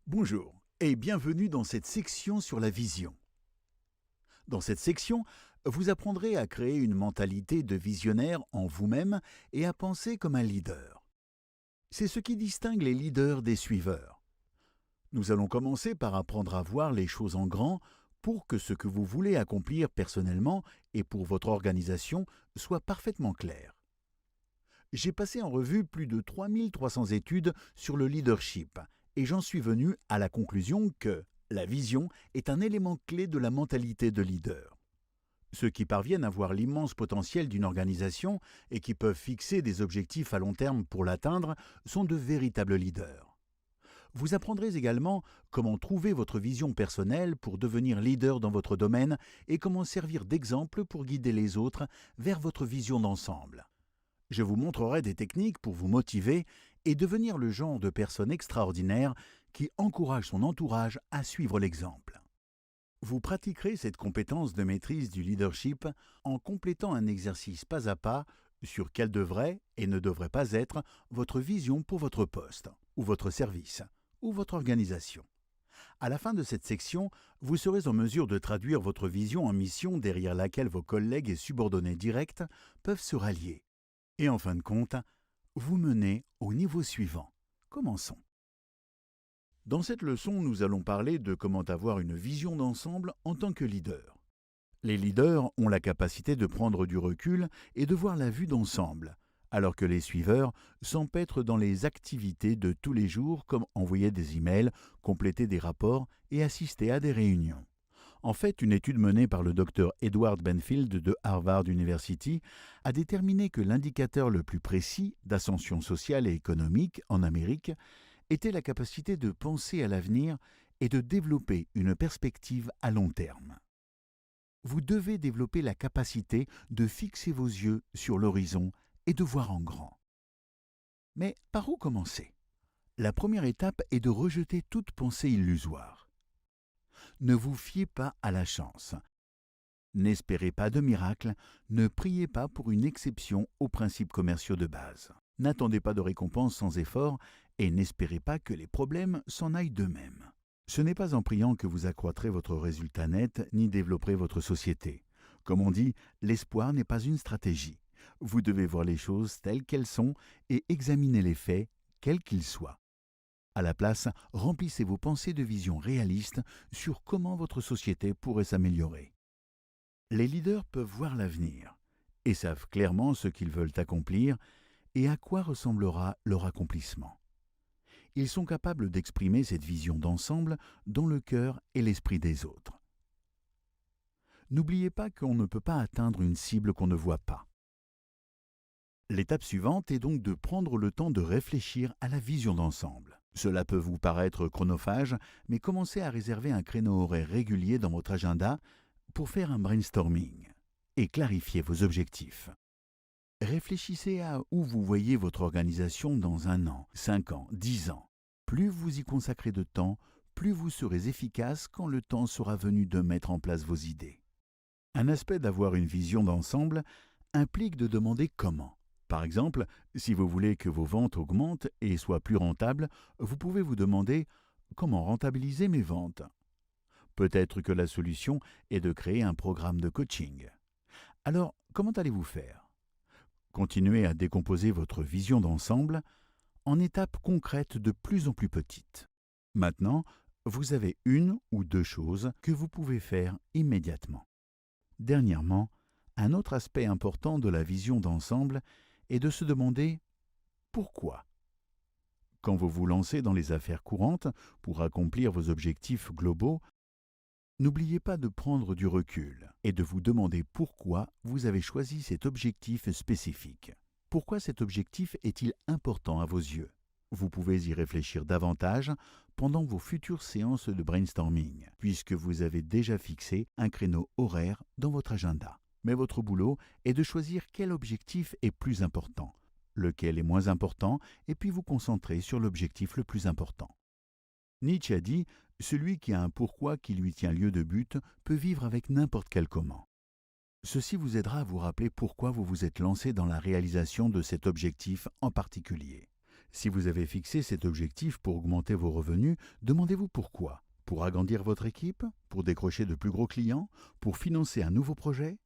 Bonjour et bienvenue dans cette section sur la vision. Dans cette section, vous apprendrez à créer une mentalité de visionnaire en vous-même et à penser comme un leader. C'est ce qui distingue les leaders des suiveurs. Nous allons commencer par apprendre à voir les choses en grand pour que ce que vous voulez accomplir personnellement et pour votre organisation soit parfaitement clair. J'ai passé en revue plus de 3300 études sur le leadership et j'en suis venu à la conclusion que la vision est un élément clé de la mentalité de leader. Ceux qui parviennent à voir l'immense potentiel d'une organisation et qui peuvent fixer des objectifs à long terme pour l'atteindre sont de véritables leaders. Vous apprendrez également comment trouver votre vision personnelle pour devenir leader dans votre domaine et comment servir d'exemple pour guider les autres vers votre vision d'ensemble. Je vous montrerai des techniques pour vous motiver et devenir le genre de personne extraordinaire qui encourage son entourage à suivre l'exemple. Vous pratiquerez cette compétence de maîtrise du leadership en complétant un exercice pas à pas sur quelle devrait et ne devrait pas être votre vision pour votre poste, ou votre service, ou votre organisation. À la fin de cette section, vous serez en mesure de traduire votre vision en mission derrière laquelle vos collègues et subordonnés directs peuvent se rallier. Et en fin de compte, vous menez au niveau suivant. Commençons. Dans cette leçon, nous allons parler de comment avoir une vision d'ensemble en tant que leader. Les leaders ont la capacité de prendre du recul et de voir la vue d'ensemble, alors que les suiveurs s'empêtrent dans les activités de tous les jours comme envoyer des emails, compléter des rapports et assister à des réunions. En fait, une étude menée par le Dr Edward Benfield de Harvard University a déterminé que l'indicateur le plus précis d'ascension sociale et économique en Amérique était la capacité de penser à l'avenir et de développer une perspective à long terme. Vous devez développer la capacité de fixer vos yeux sur l'horizon et de voir en grand. Mais par où commencer? La première étape est de rejeter toute pensée illusoire. Ne vous fiez pas à la chance. N'espérez pas de miracle, ne priez pas pour une exception aux principes commerciaux de base. N'attendez pas de récompense sans effort et n'espérez pas que les problèmes s'en aillent d'eux-mêmes. Ce n'est pas en priant que vous accroîtrez votre résultat net ni développerez votre société. Comme on dit, l'espoir n'est pas une stratégie. Vous devez voir les choses telles qu'elles sont et examiner les faits, quels qu'ils soient. À la place, remplissez vos pensées de vision réaliste sur comment votre société pourrait s'améliorer. Les leaders peuvent voir l'avenir et savent clairement ce qu'ils veulent accomplir et à quoi ressemblera leur accomplissement. Ils sont capables d'exprimer cette vision d'ensemble dans le cœur et l'esprit des autres. N'oubliez pas qu'on ne peut pas atteindre une cible qu'on ne voit pas. L'étape suivante est donc de prendre le temps de réfléchir à la vision d'ensemble. Cela peut vous paraître chronophage, mais commencez à réserver un créneau horaire régulier dans votre agenda pour faire un brainstorming et clarifier vos objectifs. Réfléchissez à où vous voyez votre organisation dans 1 an, 5 ans, 10 ans. Plus vous y consacrez de temps, plus vous serez efficace quand le temps sera venu de mettre en place vos idées. Un aspect d'avoir une vision d'ensemble implique de demander comment. Par exemple, si vous voulez que vos ventes augmentent et soient plus rentables, vous pouvez vous demander comment rentabiliser mes ventes. Peut-être que la solution est de créer un programme de coaching. Alors, comment allez-vous faire? Continuez à décomposer votre vision d'ensemble en étapes concrètes de plus en plus petites. Maintenant, vous avez 1 ou 2 choses que vous pouvez faire immédiatement. Dernièrement, un autre aspect important de la vision d'ensemble est de se demander pourquoi. Quand vous vous lancez dans les affaires courantes pour accomplir vos objectifs globaux, n'oubliez pas de prendre du recul et de vous demander pourquoi vous avez choisi cet objectif spécifique. Pourquoi cet objectif est-il important à vos yeux? Vous pouvez y réfléchir davantage pendant vos futures séances de brainstorming, puisque vous avez déjà fixé un créneau horaire dans votre agenda. Mais votre boulot est de choisir quel objectif est plus important, lequel est moins important, et puis vous concentrer sur l'objectif le plus important. Nietzsche a dit « Celui qui a un pourquoi qui lui tient lieu de but peut vivre avec n'importe quel comment ». Ceci vous aidera à vous rappeler pourquoi vous vous êtes lancé dans la réalisation de cet objectif en particulier. Si vous avez fixé cet objectif pour augmenter vos revenus, demandez-vous pourquoi. Pour agrandir votre équipe? Pour décrocher de plus gros clients? Pour financer un nouveau projet?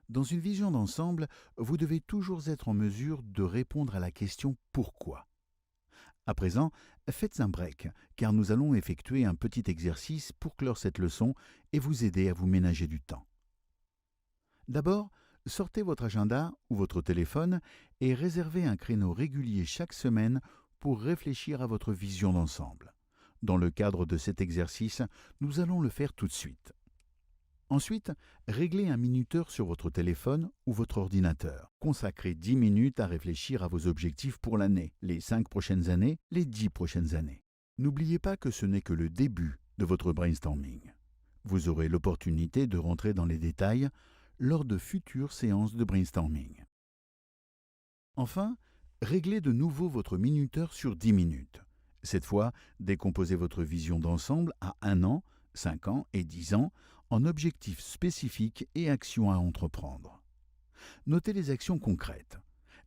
Dans une vision d'ensemble, vous devez toujours être en mesure de répondre à la question pourquoi. À présent, faites un break, car nous allons effectuer un petit exercice pour clore cette leçon et vous aider à vous ménager du temps. D'abord, sortez votre agenda ou votre téléphone et réservez un créneau régulier chaque semaine pour réfléchir à votre vision d'ensemble. Dans le cadre de cet exercice, nous allons le faire tout de suite. Ensuite, réglez un minuteur sur votre téléphone ou votre ordinateur. Consacrez 10 minutes à réfléchir à vos objectifs pour l'année, les 5 prochaines années, les 10 prochaines années. N'oubliez pas que ce n'est que le début de votre brainstorming. Vous aurez l'opportunité de rentrer dans les détails lors de futures séances de brainstorming. Enfin, réglez de nouveau votre minuteur sur 10 minutes. Cette fois, décomposez votre vision d'ensemble à 1 an, 5 ans et 10 ans en objectifs spécifiques et actions à entreprendre. Notez les actions concrètes,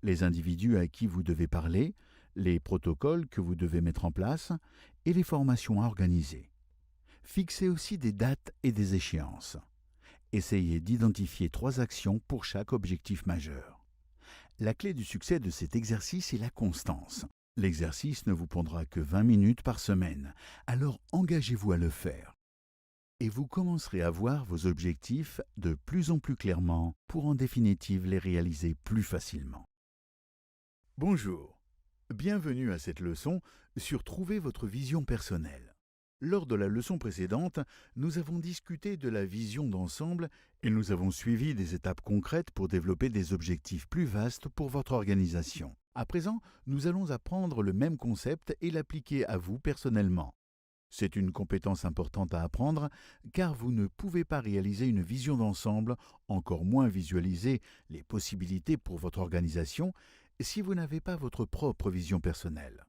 les individus à qui vous devez parler, les protocoles que vous devez mettre en place et les formations à organiser. Fixez aussi des dates et des échéances. Essayez d'identifier 3 actions pour chaque objectif majeur. La clé du succès de cet exercice est la constance. L'exercice ne vous prendra que 20 minutes par semaine, alors engagez-vous à le faire. Et vous commencerez à voir vos objectifs de plus en plus clairement pour en définitive les réaliser plus facilement. Bonjour, bienvenue à cette leçon sur Trouver votre vision personnelle. Lors de la leçon précédente, nous avons discuté de la vision d'ensemble et nous avons suivi des étapes concrètes pour développer des objectifs plus vastes pour votre organisation. À présent, nous allons apprendre le même concept et l'appliquer à vous personnellement. C'est une compétence importante à apprendre car vous ne pouvez pas réaliser une vision d'ensemble, encore moins visualiser les possibilités pour votre organisation si vous n'avez pas votre propre vision personnelle.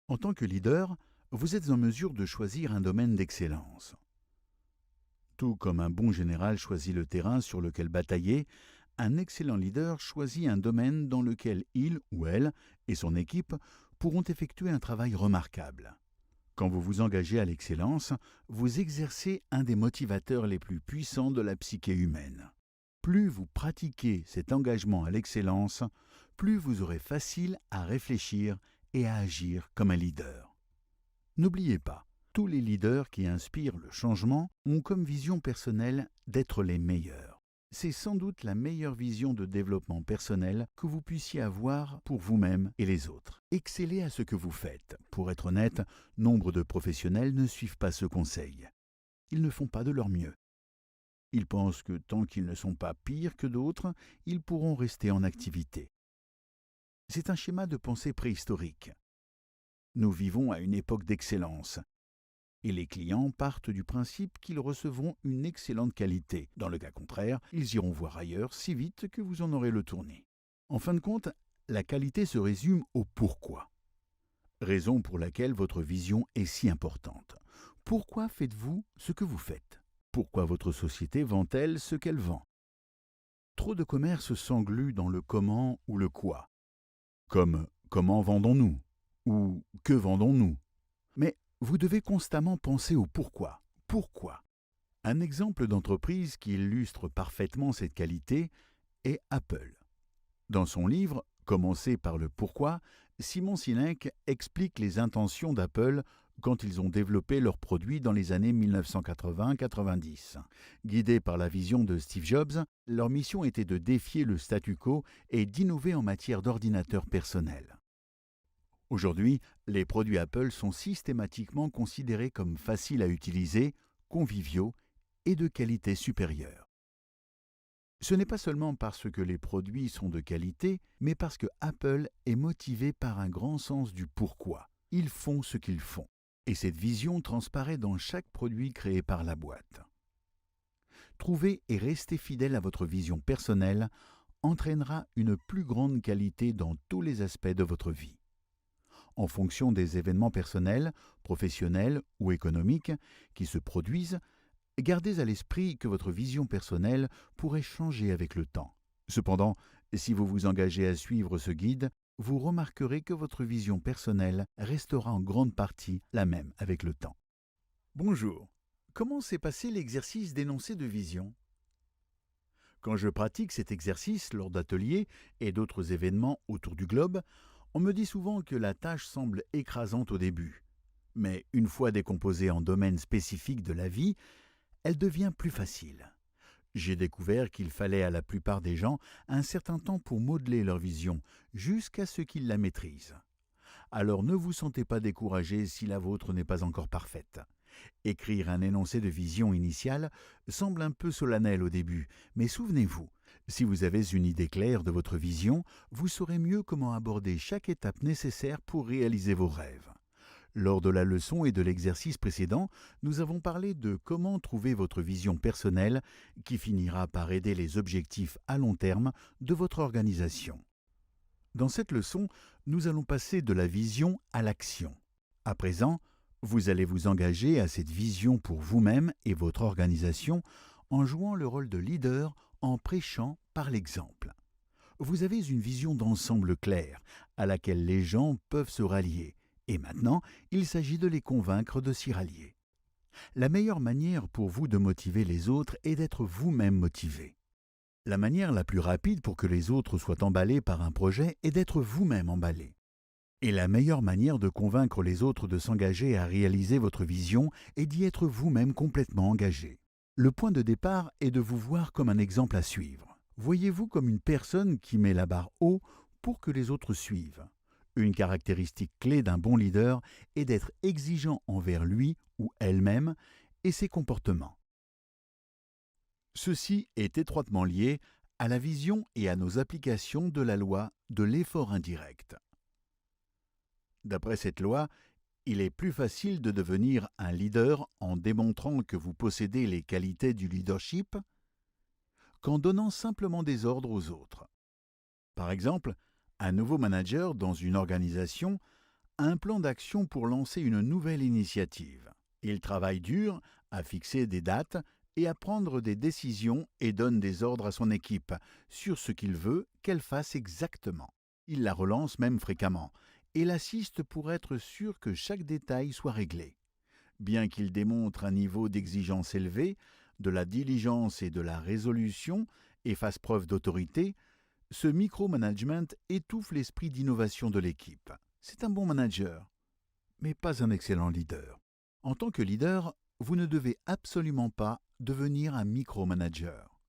En tant que leader, vous êtes en mesure de choisir un domaine d'excellence. Tout comme un bon général choisit le terrain sur lequel batailler, un excellent leader choisit un domaine dans lequel il ou elle et son équipe pourront effectuer un travail remarquable. Quand vous vous engagez à l'excellence, vous exercez un des motivateurs les plus puissants de la psyché humaine. Plus vous pratiquez cet engagement à l'excellence, plus vous aurez facile à réfléchir et à agir comme un leader. N'oubliez pas, tous les leaders qui inspirent le changement ont comme vision personnelle d'être les meilleurs. C'est sans doute la meilleure vision de développement personnel que vous puissiez avoir pour vous-même et les autres. Excellez à ce que vous faites. Pour être honnête, nombre de professionnels ne suivent pas ce conseil. Ils ne font pas de leur mieux. Ils pensent que tant qu'ils ne sont pas pires que d'autres, ils pourront rester en activité. C'est un schéma de pensée préhistorique. Nous vivons à une époque d'excellence. Et les clients partent du principe qu'ils recevront une excellente qualité. Dans le cas contraire, ils iront voir ailleurs si vite que vous en aurez le tournis. En fin de compte, la qualité se résume au pourquoi. Raison pour laquelle votre vision est si importante. Pourquoi faites-vous ce que vous faites? Pourquoi votre société vend-elle ce qu'elle vend? Trop de commerces s'engluent dans le comment ou le quoi. Comme comment vendons-nous? Ou que vendons-nous? Mais vous devez constamment penser au pourquoi. Pourquoi? Un exemple d'entreprise qui illustre parfaitement cette qualité est Apple. Dans son livre « Commencez par le pourquoi », Simon Sinek explique les intentions d'Apple quand ils ont développé leurs produits dans les années 1980-90. Guidés par la vision de Steve Jobs, leur mission était de défier le statu quo et d'innover en matière d'ordinateurs personnels. Aujourd'hui, les produits Apple sont systématiquement considérés comme faciles à utiliser, conviviaux et de qualité supérieure. Ce n'est pas seulement parce que les produits sont de qualité, mais parce que Apple est motivé par un grand sens du pourquoi. Ils font ce qu'ils font. Et cette vision transparaît dans chaque produit créé par la boîte. Trouver et rester fidèle à votre vision personnelle entraînera une plus grande qualité dans tous les aspects de votre vie. En fonction des événements personnels, professionnels ou économiques qui se produisent, gardez à l'esprit que votre vision personnelle pourrait changer avec le temps. Cependant, si vous vous engagez à suivre ce guide, vous remarquerez que votre vision personnelle restera en grande partie la même avec le temps. Bonjour. Comment s'est passé l'exercice d'énoncé de vision? Quand je pratique cet exercice lors d'ateliers et d'autres événements autour du globe, on me dit souvent que la tâche semble écrasante au début. Mais une fois décomposée en domaines spécifiques de la vie, elle devient plus facile. J'ai découvert qu'il fallait à la plupart des gens un certain temps pour modeler leur vision, jusqu'à ce qu'ils la maîtrisent. Alors ne vous sentez pas découragé si la vôtre n'est pas encore parfaite. Écrire un énoncé de vision initiale semble un peu solennel au début, mais souvenez-vous, si vous avez une idée claire de votre vision, vous saurez mieux comment aborder chaque étape nécessaire pour réaliser vos rêves. Lors de la leçon et de l'exercice précédent, nous avons parlé de comment trouver votre vision personnelle qui finira par aider les objectifs à long terme de votre organisation. Dans cette leçon, nous allons passer de la vision à l'action. À présent, vous allez vous engager à cette vision pour vous-même et votre organisation en jouant le rôle de leader en prêchant par l'exemple. Vous avez une vision d'ensemble claire à laquelle les gens peuvent se rallier et maintenant, il s'agit de les convaincre de s'y rallier. La meilleure manière pour vous de motiver les autres est d'être vous-même motivé. La manière la plus rapide pour que les autres soient emballés par un projet est d'être vous-même emballé. Et la meilleure manière de convaincre les autres de s'engager à réaliser votre vision est d'y être vous-même complètement engagé. Le point de départ est de vous voir comme un exemple à suivre. Voyez-vous comme une personne qui met la barre haut pour que les autres suivent. Une caractéristique clé d'un bon leader est d'être exigeant envers lui ou elle-même et ses comportements. Ceci est étroitement lié à la vision et à nos applications de la loi de l'effort indirect. D'après cette loi, il est plus facile de devenir un leader en démontrant que vous possédez les qualités du leadership qu'en donnant simplement des ordres aux autres. Par exemple, un nouveau manager dans une organisation a un plan d'action pour lancer une nouvelle initiative. Il travaille dur à fixer des dates et à prendre des décisions et donne des ordres à son équipe sur ce qu'il veut qu'elle fasse exactement. Il la relance même fréquemment et l'assiste pour être sûr que chaque détail soit réglé. Bien qu'il démontre un niveau d'exigence élevé, de la diligence et de la résolution et fasse preuve d'autorité, ce micromanagement étouffe l'esprit d'innovation de l'équipe. C'est un bon manager, mais pas un excellent leader. En tant que leader, vous ne devez absolument pas devenir un micromanager.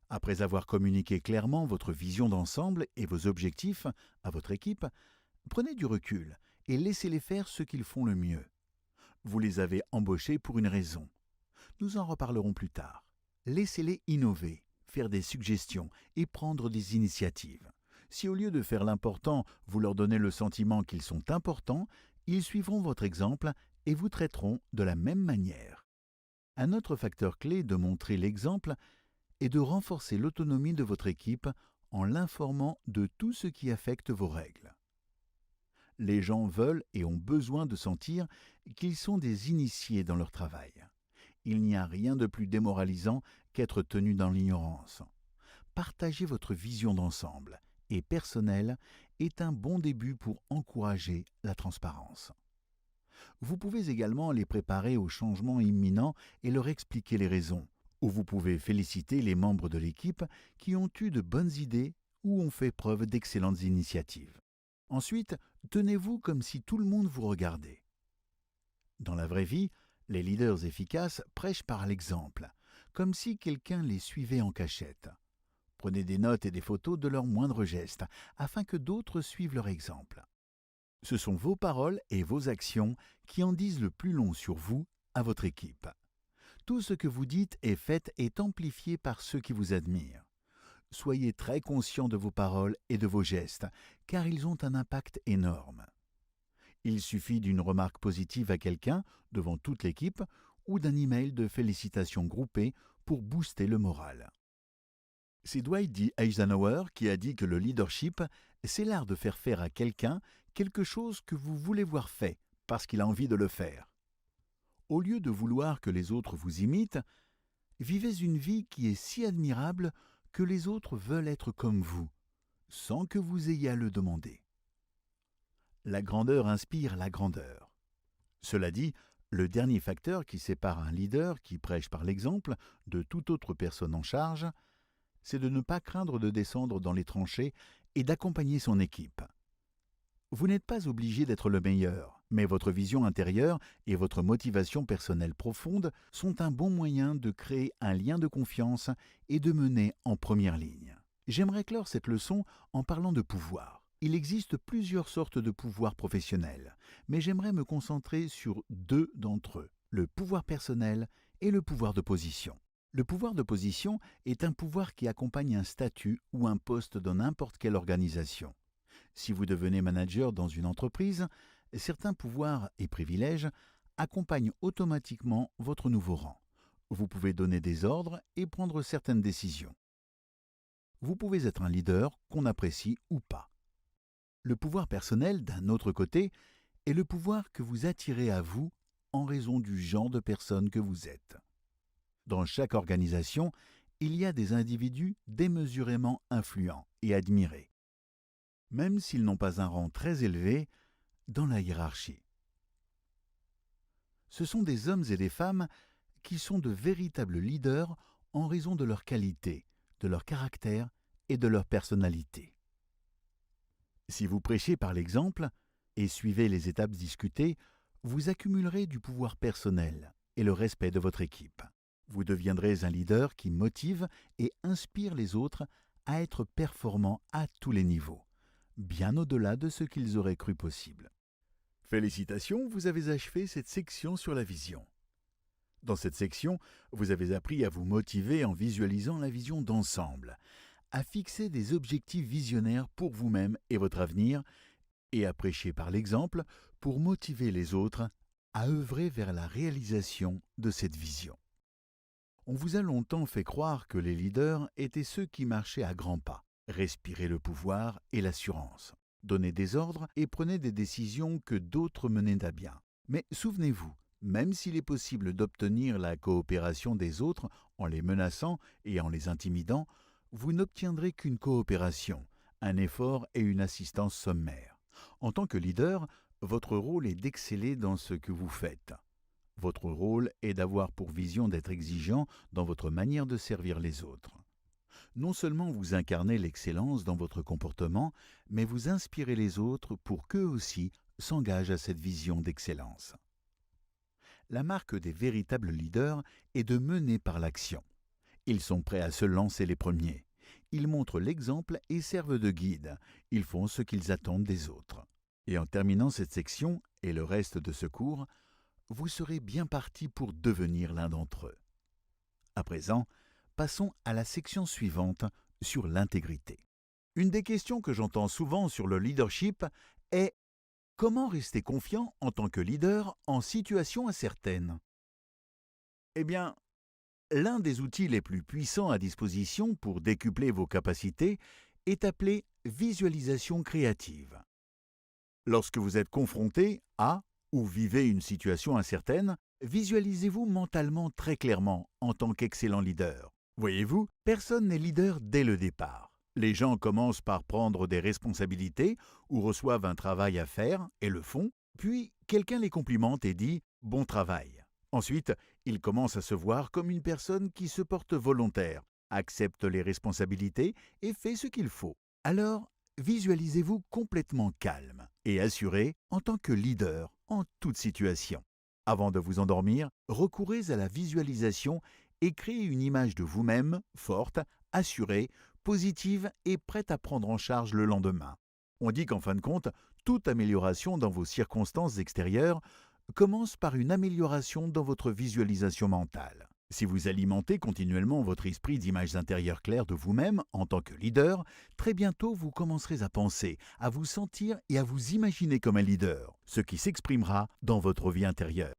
Après avoir communiqué clairement votre vision d'ensemble et vos objectifs à votre équipe, prenez du recul et laissez-les faire ce qu'ils font le mieux. Vous les avez embauchés pour une raison. Nous en reparlerons plus tard. Laissez-les innover, faire des suggestions et prendre des initiatives. Si au lieu de faire l'important, vous leur donnez le sentiment qu'ils sont importants, ils suivront votre exemple et vous traiteront de la même manière. Un autre facteur clé de montrer l'exemple est de renforcer l'autonomie de votre équipe en l'informant de tout ce qui affecte vos règles. Les gens veulent et ont besoin de sentir qu'ils sont des initiés dans leur travail. Il n'y a rien de plus démoralisant qu'être tenu dans l'ignorance. Partager votre vision d'ensemble et personnelle est un bon début pour encourager la transparence. Vous pouvez également les préparer aux changements imminents et leur expliquer les raisons, ou vous pouvez féliciter les membres de l'équipe qui ont eu de bonnes idées ou ont fait preuve d'excellentes initiatives. Ensuite, tenez-vous comme si tout le monde vous regardait. Dans la vraie vie, les leaders efficaces prêchent par l'exemple, comme si quelqu'un les suivait en cachette. Prenez des notes et des photos de leurs moindres gestes, afin que d'autres suivent leur exemple. Ce sont vos paroles et vos actions qui en disent le plus long sur vous à votre équipe. Tout ce que vous dites et faites est amplifié par ceux qui vous admirent. Soyez très conscient de vos paroles et de vos gestes, car ils ont un impact énorme. Il suffit d'une remarque positive à quelqu'un devant toute l'équipe ou d'un email de félicitations groupées pour booster le moral. C'est Dwight D. Eisenhower qui a dit que le leadership, c'est l'art de faire faire à quelqu'un quelque chose que vous voulez voir fait parce qu'il a envie de le faire. Au lieu de vouloir que les autres vous imitent, vivez une vie qui est si admirable que les autres veulent être comme vous, sans que vous ayez à le demander. La grandeur inspire la grandeur. Cela dit, le dernier facteur qui sépare un leader qui prêche par l'exemple de toute autre personne en charge, c'est de ne pas craindre de descendre dans les tranchées et d'accompagner son équipe. Vous n'êtes pas obligé d'être le meilleur, mais votre vision intérieure et votre motivation personnelle profonde sont un bon moyen de créer un lien de confiance et de mener en première ligne. J'aimerais clore cette leçon en parlant de pouvoir. Il existe plusieurs sortes de pouvoirs professionnels, mais j'aimerais me concentrer sur deux d'entre eux, le pouvoir personnel et le pouvoir de position. Le pouvoir de position est un pouvoir qui accompagne un statut ou un poste dans n'importe quelle organisation. Si vous devenez manager dans une entreprise, certains pouvoirs et privilèges accompagnent automatiquement votre nouveau rang. Vous pouvez donner des ordres et prendre certaines décisions. Vous pouvez être un leader qu'on apprécie ou pas. Le pouvoir personnel, d'un autre côté, est le pouvoir que vous attirez à vous en raison du genre de personne que vous êtes. Dans chaque organisation, il y a des individus démesurément influents et admirés, même s'ils n'ont pas un rang très élevé dans la hiérarchie. Ce sont des hommes et des femmes qui sont de véritables leaders en raison de leur qualité, de leur caractère et de leur personnalité. Si vous prêchez par l'exemple et suivez les étapes discutées, vous accumulerez du pouvoir personnel et le respect de votre équipe. Vous deviendrez un leader qui motive et inspire les autres à être performants à tous les niveaux, bien au-delà de ce qu'ils auraient cru possible. Félicitations, vous avez achevé cette section sur la vision. Dans cette section, vous avez appris à vous motiver en visualisant la vision d'ensemble, à fixer des objectifs visionnaires pour vous-même et votre avenir, et à prêcher par l'exemple pour motiver les autres à œuvrer vers la réalisation de cette vision. On vous a longtemps fait croire que les leaders étaient ceux qui marchaient à grands pas, respiraient le pouvoir et l'assurance, donnaient des ordres et prenaient des décisions que d'autres menaient à bien. Mais souvenez-vous, même s'il est possible d'obtenir la coopération des autres en les menaçant et en les intimidant, vous n'obtiendrez qu'une coopération, un effort et une assistance sommaire. En tant que leader, votre rôle est d'exceller dans ce que vous faites. Votre rôle est d'avoir pour vision d'être exigeant dans votre manière de servir les autres. Non seulement vous incarnez l'excellence dans votre comportement, mais vous inspirez les autres pour qu'eux aussi s'engagent à cette vision d'excellence. La marque des véritables leaders est de mener par l'action. Ils sont prêts à se lancer les premiers. Ils montrent l'exemple et servent de guide. Ils font ce qu'ils attendent des autres. Et en terminant cette section et le reste de ce cours, vous serez bien parti pour devenir l'un d'entre eux. À présent, passons à la section suivante sur l'intégrité. Une des questions que j'entends souvent sur le leadership est « Comment rester confiant en tant que leader en situation incertaine ?» Eh bien, l'un des outils les plus puissants à disposition pour décupler vos capacités est appelé visualisation créative. Lorsque vous êtes confronté à ou vivez une situation incertaine, visualisez-vous mentalement très clairement en tant qu'excellent leader. Voyez-vous, personne n'est leader dès le départ. Les gens commencent par prendre des responsabilités ou reçoivent un travail à faire et le font, puis quelqu'un les complimente et dit « bon travail ». Ensuite, ils commencent à se voir comme une personne qui se porte volontaire, accepte les responsabilités et fait ce qu'il faut. Alors, visualisez-vous complètement calme et assuré en tant que leader en toute situation. Avant de vous endormir, recourez à la visualisation et créez une image de vous-même forte, assurée, positive et prête à prendre en charge le lendemain. On dit qu'en fin de compte, toute amélioration dans vos circonstances extérieures commence par une amélioration dans votre visualisation mentale. Si vous alimentez continuellement votre esprit d'images intérieures claires de vous-même en tant que leader, très bientôt vous commencerez à penser, à vous sentir et à vous imaginer comme un leader, ce qui s'exprimera dans votre vie intérieure.